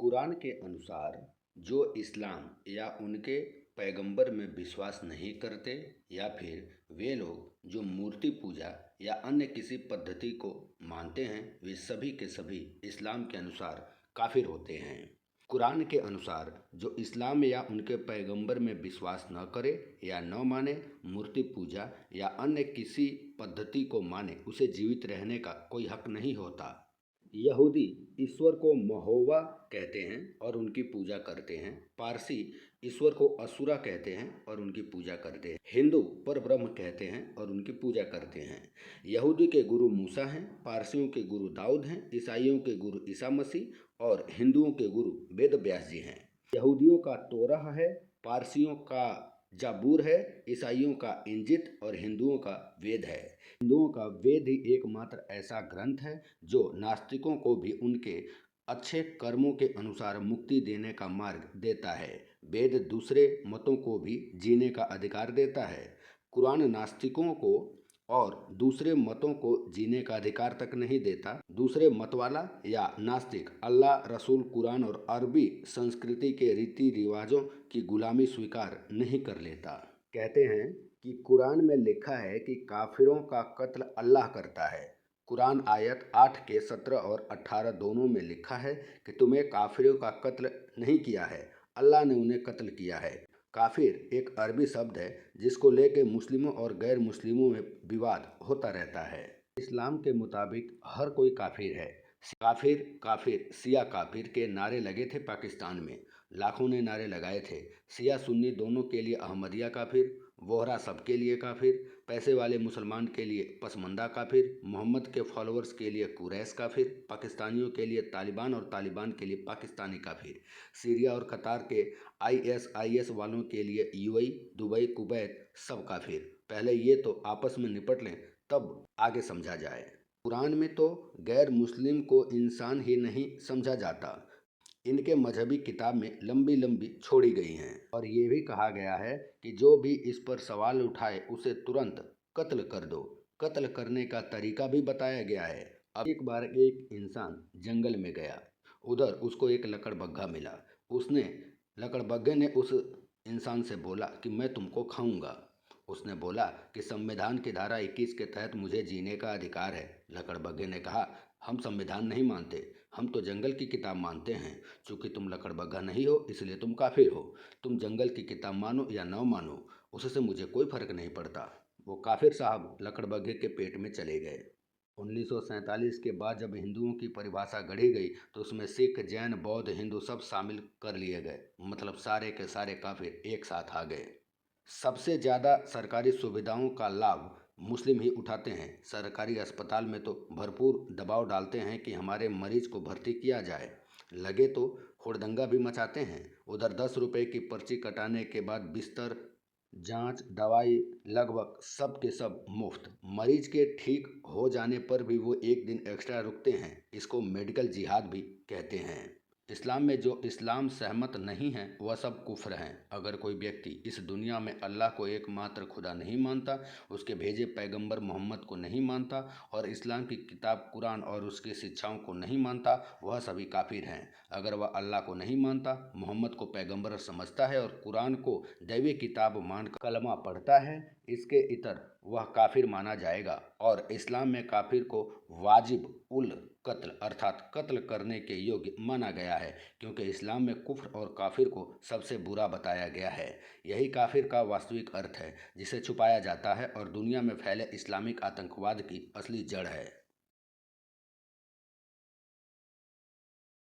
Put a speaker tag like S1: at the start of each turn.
S1: कुरान के अनुसार जो इस्लाम या उनके पैगंबर में विश्वास नहीं करते या फिर वे लोग जो मूर्ति पूजा या अन्य किसी पद्धति को मानते हैं वे सभी के सभी इस्लाम के अनुसार काफिर होते हैं। कुरान के अनुसार जो इस्लाम या उनके पैगंबर में विश्वास न करे या न माने, मूर्ति पूजा या अन्य किसी पद्धति को माने, उसे जीवित रहने का कोई हक नहीं होता। यहूदी ईश्वर को महोवा कहते हैं और उनकी पूजा करते हैं। पारसी ईश्वर को असुरा कहते हैं और उनकी पूजा करते हैं। हिंदू परब्रह्म कहते हैं और उनकी पूजा करते हैं। यहूदी के गुरु मूसा हैं, पारसियों के गुरु दाऊद हैं, ईसाइयों के गुरु ईसा मसीह और हिंदुओं के गुरु वेद व्यास जी हैं। यहूदियों का तोराह है, पारसियों का जाबूर है, ईसाइयों का इंजिल और हिंदुओं का वेद है। हिंदुओं का वेद ही एकमात्र ऐसा ग्रंथ है जो नास्तिकों को भी उनके अच्छे कर्मों के अनुसार मुक्ति देने का मार्ग देता है। वेद दूसरे मतों को भी जीने का अधिकार देता है। कुरान नास्तिकों को और दूसरे मतों को जीने का अधिकार तक नहीं देता। दूसरे मत वाला या नास्तिक अल्लाह, रसूल, कुरान और अरबी संस्कृति के रीति रिवाजों की गुलामी स्वीकार नहीं कर लेता। कहते हैं कि कुरान में लिखा है कि काफिरों का कत्ल अल्लाह करता है। कुरान आयत 8 के 17 और 18 दोनों में लिखा है कि तुम्हें काफिरों का कत्ल नहीं किया है, अल्लाह ने उन्हें कत्ल किया है। काफिर एक अरबी शब्द है जिसको लेकर मुस्लिमों और गैर मुस्लिमों में विवाद होता रहता है। इस्लाम के मुताबिक हर कोई काफिर है। काफिर काफिर सिया काफिर के नारे लगे थे पाकिस्तान में, लाखों ने नारे लगाए थे। सिया सुन्नी दोनों के लिए अहमदिया काफिर, वोहरा सबके लिए काफिर, पैसे वाले मुसलमान के लिए पसमंदा काफिर, मोहम्मद के फॉलोअर्स के लिए कुरैश काफिर, पाकिस्तानियों के लिए तालिबान और तालिबान के लिए पाकिस्तानी काफिर, सीरिया और कतार के ISIS वालों के लिए UAE, दुबई, कुवैत सब काफिर। पहले ये तो आपस में निपट लें तब आगे समझा जाए। कुरान में तो गैर मुस्लिम को इंसान ही नहीं समझा जाता। इनके मजहबी किताब में लंबी लंबी छोड़ी गई हैं और ये भी कहा गया है कि जो भी इस पर सवाल उठाए उसे तुरंत कत्ल कर दो। कत्ल करने का तरीका भी बताया गया है। अब एक बार एक इंसान जंगल में गया, उधर उसको एक लकड़बग्घा मिला। उसने लकड़बग्घे ने उस इंसान से बोला कि मैं तुमको खाऊंगा। उसने बोला कि संविधान की धारा 21 के तहत मुझे जीने का अधिकार है। लकड़बग्घे ने कहा, हम संविधान नहीं मानते, हम तो जंगल की किताब मानते हैं। चूंकि तुम लकड़बग्घा नहीं हो इसलिए तुम काफिर हो। तुम जंगल की किताब मानो या न मानो, उससे मुझे कोई फर्क नहीं पड़ता। वो काफिर साहब लकड़बग्घे के पेट में चले गए। 1947 के बाद जब हिंदुओं की परिभाषा गढ़ी गई तो उसमें सिख, जैन, बौद्ध, हिंदू सब शामिल कर लिए गए। मतलब सारे के सारे काफिर एक साथ आ गए। सबसे ज़्यादा सरकारी सुविधाओं का लाभ मुस्लिम ही उठाते हैं। सरकारी अस्पताल में तो भरपूर दबाव डालते हैं कि हमारे मरीज को भर्ती किया जाए। लगे तो हुड़दंगा भी मचाते हैं। उधर 10 रुपए की पर्ची कटाने के बाद बिस्तर, जांच, दवाई लगभग सब के सब मुफ्त। मरीज के ठीक हो जाने पर भी वो एक दिन एक्स्ट्रा रुकते हैं। इसको मेडिकल जिहाद भी कहते हैं। इस्लाम में जो इस्लाम सहमत नहीं है वह सब कुफ्र हैं। अगर कोई व्यक्ति इस दुनिया में अल्लाह को एकमात्र खुदा नहीं मानता, उसके भेजे पैगंबर मोहम्मद को नहीं मानता और इस्लाम की किताब कुरान और उसकी शिक्षाओं को नहीं मानता, वह सभी काफिर हैं। अगर वह अल्लाह को नहीं मानता, मोहम्मद को पैगंबर समझता है और कुरान को दैवीय किताब मानकर कलमा पढ़ता है, इसके इतर वह काफिर माना जाएगा। और इस्लाम में काफिर को वाजिब उल कत्ल अर्थात कत्ल करने के योग्य माना गया है, क्योंकि इस्लाम में कुफ्र और काफिर को सबसे बुरा बताया गया है। यही काफिर का वास्तविक अर्थ है जिसे छुपाया जाता है और दुनिया में फैले इस्लामिक आतंकवाद की असली जड़ है।